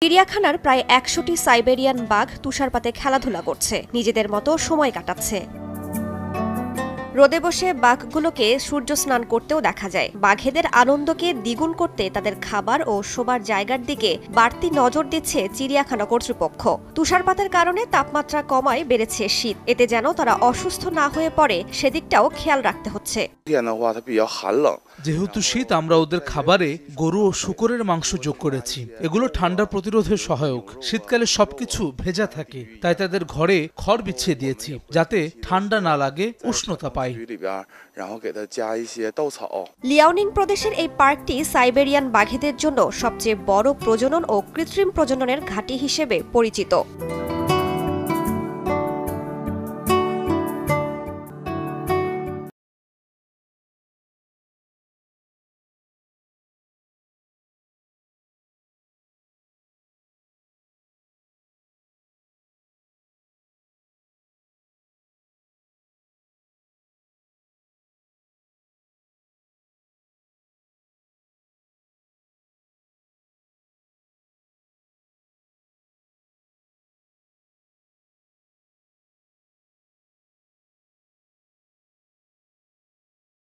চিড়িয়াখানার প্রায় ১০০টি সাইবেরিয়ান বাঘ তুষারপাতে খেলাধুলা করছে, নিজেদের মতো সময় কাটাচ্ছে। রোদে বসে বাঘগুলোকে সূর্য স্নান করতেও দেখা যায়। বাঘেদের আনন্দকে দ্বিগুণ করতে তাদের খাবার ও শোবার জায়গার দিকে বাড়তি নজর দিচ্ছে চিড়িয়াখানা কর্তৃপক্ষ। তুষারপাতের কারণে তাপমাত্রা কমায় বেড়েছে শীত, এতে যেন তারা অসুস্থ না হয়ে পড়ে সেদিকটাও খেয়াল রাখতে হচ্ছে। যেহেতু শীত, আমরা ওদের খাবারে গরু ও শূকরের মাংস যোগ করেছি। এগুলো ঠান্ডা প্রতিরোধে সহায়ক। শীতকালে সবকিছু ভেজা থাকে, তাই তাদের ঘরে খড় বিছিয়ে দিয়েছি যাতে ঠান্ডা না লাগে, উষ্ণতা পায়। লিয়াওনিং প্রদেশের এই পার্কটি সাইবেরিয়ান বাঘেদের জন্য সবচেয়ে বড় প্রজনন ও কৃত্রিম প্রজননের ঘাঁটি হিসেবে পরিচিত।